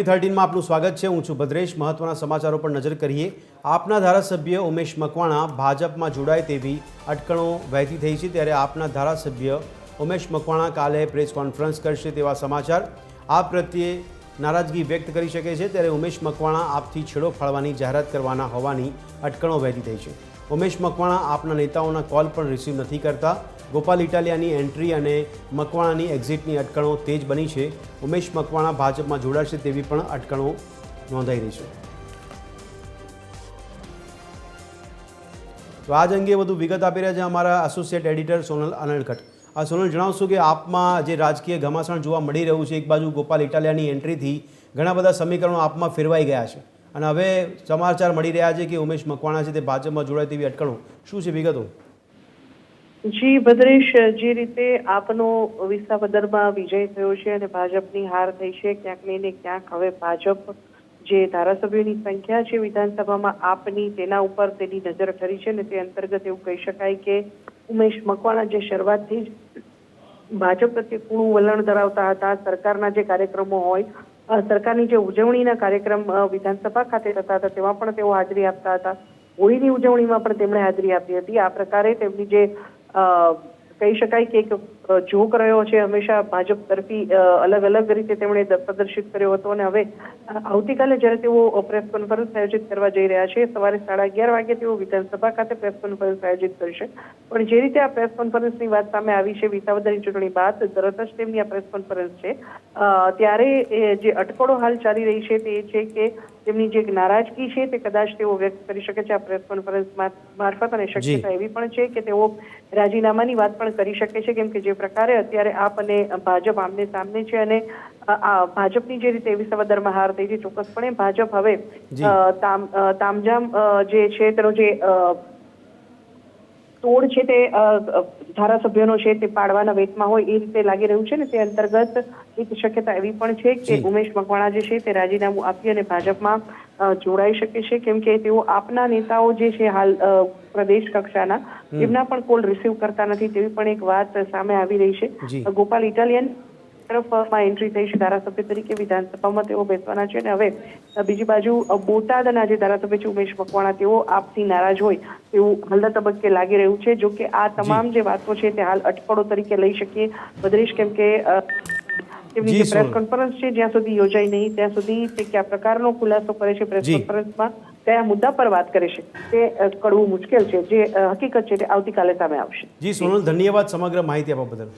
ટીવી13 માં આપનું સ્વાગત છે। હું છું ભદ્રેશ। મહત્વના સમાચારો પર નજર કરીએ। આપના ધારાસભ્ય ઉમેશ મકવાણા ભાજપમાં જોડાય તેવી અટકણો વહેતી થઈ છે, ત્યારે આપના ધારાસભ્ય ઉમેશ મકવાણા કાલે પ્રેસ કોન્ફરન્સ કરશે તેવા સમાચાર। આપ પ્રત્યે નારાજગી વ્યક્ત કરી શકે છે, ત્યારે ઉમેશ મકવાણા આપથી છેડો ફાળવાની જાહેરાત કરવાના હોવાની અટકણો વહેતી થઈ છે। ઉમેશ મકવાણા આપના નેતાઓના કોલ પણ રિસીવ નથી કરતા। ગોપાલ ઇટાલિયાની એન્ટ્રી અને મકવાણાની એક્ઝિટની અટકણો તેજ બની છે। ઉમેશ મકવાણા ભાજપમાં જોડાશે તેવી પણ અટકણો નોંધાઈ રહી છે। તો આજ અંગે વધુ વિગત આપી રહ્યા છે અમારા એસોસિએટ એડિટર સોનલ અનલકટ। આ સોનલ, જણાવશો કે આપમાં જે રાજકીય ઘમાસાણ જોવા મળી રહ્યું છે, એક બાજુ ગોપાલ ઇટાલિયાની એન્ટ્રીથી ઘણા બધા સમીકરણો આપમાં ફેરવાઈ ગયા છે અને હવે સમાચાર મળી રહ્યા છે કે ઉમેશ મકવાણા છે તે ભાજપમાં જોડાય તેવી અટકણો, શું છે વિગતો? જી ભદ્રેશ, જે રીતે આપનો વિસાવદરમાં વિજય થયો છે અને ભાજપની હાર થઈ છે, ક્યાંક ને ક્યાંક હવે ભાજપ જે ધારાસભ્યોની સંખ્યા છે વિધાનસભામાં આપની, તેના ઉપર તેની નજર કરી છે અને તે અંતર્ગત એવું કહી શકાય કે ઉમેશ મકવાણા જે શરૂઆતથી જ ભાજપ પ્રત્યે પૂરું વલણ ધરાવતા હતા, સરકારના જે કાર્યક્રમો હોય, સરકારની જે ઉજવણીના કાર્યક્રમ વિધાનસભા ખાતે થતા હતા તેમાં પણ તેઓ હાજરી આપતા હતા। હોળીની ઉજવણીમાં પણ તેમણે હાજરી આપી હતી। આ પ્રકારે તેમની જે કહી શકાય કે એક જોક રહ્યો છે હંમેશા ભાજપ તરફી, અલગ અલગ રીતે તેમણે પ્રદર્શિત કર્યો હતો અને હવે આવતીકાલે જ્યારે તેઓ પ્રેસ કોન્ફરન્સ આયોજિત કરવા જઈ રહ્યા છે, સવારે 11:30 વાગે તેઓ વિધાનસભા ખાતે પ્રેસ કોન્ફરન્સ આયોજિત કરશે। પણ જે રીતે આ પ્રેસ કોન્ફરન્સની વાત સામે આવી છે વિસાવદરની ચૂંટણી બાદ, તરત જ તેમની આ પ્રેસ કોન્ફરન્સ છે, ત્યારે જે અટકળો હાલ ચાલી રહી છે તે છે કે તેમની જે નારાજગી છે તે કદાચ તેઓ વ્યક્ત કરી શકે છે આ પ્રેસ કોન્ફરન્સ મારફત, અને શક્યતા એવી પણ છે કે તેઓ રાજીનામાની વાત પણ કરી શકે છે, કેમ કે જે પ્રકારે અત્યારે આપ અને ભાજપ આમને સામને છે અને ભાજપની જે રીતે વિસાવદરમાં હાર થઈ છે, ચોક્કસપણે ભાજપ હવે તામઝામ જે છે તેનો જે તોડ છે તે ધારાસભ્યોનો છે તે પાડવાના વેતમાં હોય એ રીતે લાગી રહ્યું છે ને તે અંતર્ગત એક શક્યતા એવી પણ છે કે ઉમેશ મકવાણા જે છે તે રાજીનામું આપી અને ભાજપમાં જોડાઈ શકે છે, કેમ કે તેઓ આપના નેતાઓ જે છે હાલ પ્રદેશ કક્ષાના, તેમના પણ કોલ રિસીવ કરતા નથી તેવી પણ એક વાત સામે આવી રહી છે। ગોપાલ ઇટાલિયન તરફમાં એન્ટ્રી થઈ છે ધારાસભ્ય તરીકે, વિધાનસભામાં તેઓ બેસવાના છે અને હવે બીજી બાજુ બોટાદના જે ધારાસભ્ય છે ઉમેશ મકવાણા, તેઓ આપથી નારાજ હોય તેવું હાલના તબક્કે લાગી રહ્યું છે। જો કે આ તમામ જે વાતો છે તે હાલ અટકળો તરીકે લઈ શકીએ ભદ્રેશ, કેમ કે તેમની જે પ્રેસ કોન્ફરન્સ છે જ્યાં સુધી યોજાય નહીં ત્યાં સુધી તે કયા પ્રકારનો ખુલાસો કરે છે પ્રેસ કોન્ફરન્સમાં, કયા મુદ્દા પર વાત કરે છે તે કળવું મુશ્કેલ છે। જે હકીકત છે તે આવતીકાલે સામે આવશે। જી સોનલ, ધન્યવાદ સમગ્ર માહિતી આપવા બદલ।